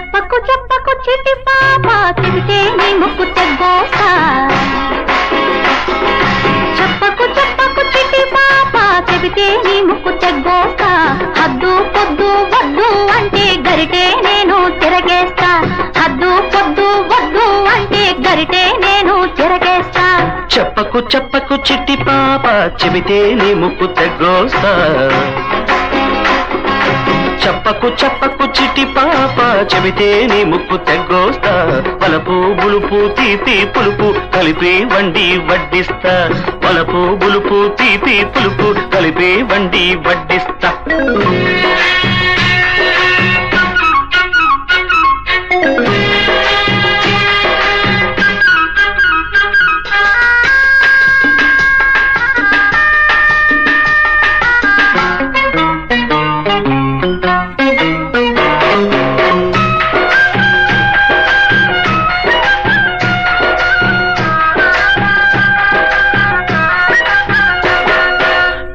చెప్పకు చెప్పకు చిటి పాప చెబితే నీ ముక్కు తెగ్గోస్తా చెప్పకు చెప్పకు చిటి పాప చెబితే నీ ముక్కు తెగ్గోస్తా హద్దు పొద్దు వద్దు అంటే గరిటే నేను తిరగేస్తా హద్దు పొద్దు వద్దు అంటే గరిటే నేను తిరగేస్తా చెప్పకు చెప్పకు చిట్టి పాప చెబితే నీ ముక్కు తెగ్గోస్తా చెప్పకు చెప్పకు చిట్టి పాప చెబితే నీ ముక్కు తెగ్గోస్తా వలపు బులుపు తీపి పులుపు కలిపి వండి వడ్డిస్తా వలపు బులుపు తీపి పులుపు కలిపి వండి వడ్డిస్తా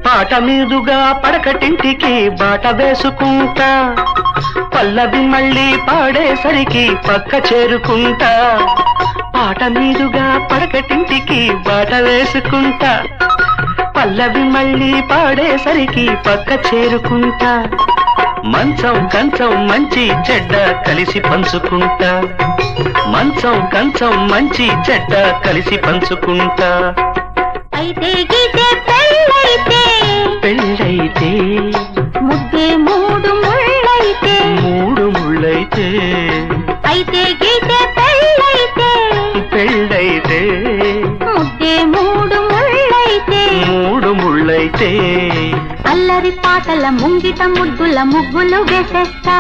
పాట మీదుగా పడకటింటికి బాట వేసుకుంటా పల్లవి మళ్ళీ పాడేసరికి పక్క చేరుకుంటా పాట మీదుగా పడకటింటికి బాట వేసుకుంటా పల్లవి మళ్ళీ పాడేసరికి పక్క చేరుకుంటా మంచం కంచం మంచి చెడ్డ కలిసి పంచుకుంటా మంచం కంచం మంచి చెడ్డ కలిసి పంచుకుంటా అయితే గీతే పెళ్ళైతే పెళ్ళైతే ముద్దే మూడు ముళ్ళైతే మూడు ముళ్ళైతే అయితే గీతే పెళ్ళైతే పెళ్ళైతే ముద్దే మూడు ముళ్ళైతే మూడు ముళ్ళైతే అల్లరి పాటల ముంగిట ముద్దుల ముగ్గులు వేసేస్తా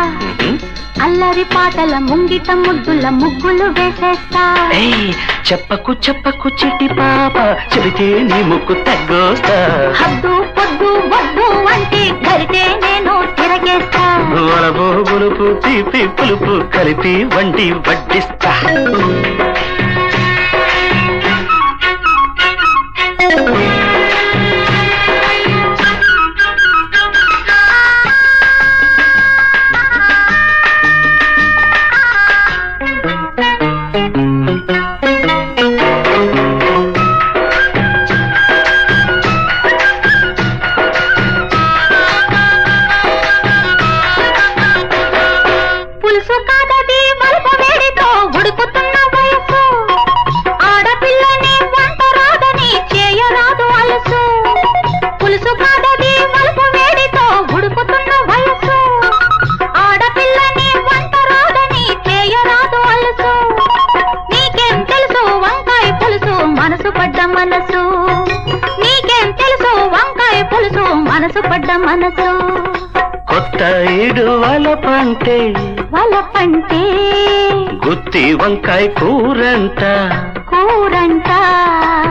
అల్లరి పాటల ముంగిట ముద్దుల ముగ్గులు వేసేస్తా ఏయ్ చెప్పకు చెప్పకు చిట్టి పాప చెబితే నీ ముక్కు తగ్గోస్తా హద్దు పొద్దు వద్దు అంటే గరిటే నేను తిరగేస్తా వలపు బులుపు తీపి పులుపు కలిపి వండి వడ్డిస్తా పులుసు కాదది వలప వేడితో ఉడుకుతున్న వయసు ఆడపిల్లని వంట రాదని చేయరాదు అలసు పులుసు కాదది వలప వేడితో ఉడుకుతున్న వయసు ఆడపిల్లని వంట రాదని చేయరాదు అలసు నీకేం తెలుసు వంకాయ పులుసు మనసు పడ్డ మనసు నీకేం తెలుసు వంకాయ పులుసు మనసు పడ్డ మనసు కొత్త ఈడు వలపంటే వలపంటే గుత్తి వంకాయ కూరంట కూరంట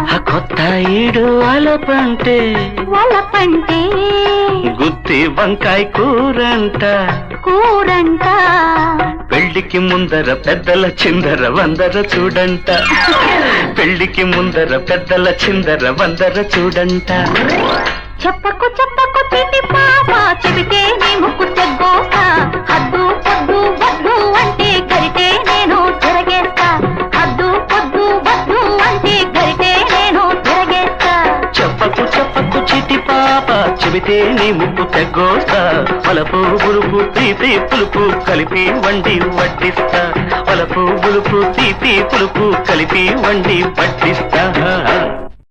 ఆ కొత్త ఈడు వలపంటే వలపంటే గుత్తి వంకాయ కూరంట కూరంట పెళ్లికి ముందర పెద్దల చిందర వందర చూడంట పెళ్లికి ముందర పెద్దల చిందర వందర చూడంట చెప్పకు చెప్పకు చిటి పాప చెబితే నీ ముక్కు తెగ్గోస్తా హద్దు పొద్దు వద్దు అంటే గరిటే నేను తిరగేస్తా హద్దు పొద్దు వద్దు అంటే గరిటే నేను తిరగేస్తా చెప్పకు చెప్పకు చిటి పాప చెబితే నీ ముక్కు తెగ్గోస్తా వలపు బులుపు తీపి పులుపు కలిపి వండి వడ్డిస్తా వలపు బులుపు తీపి పులుపు కలిపి వండి వడ్డిస్తా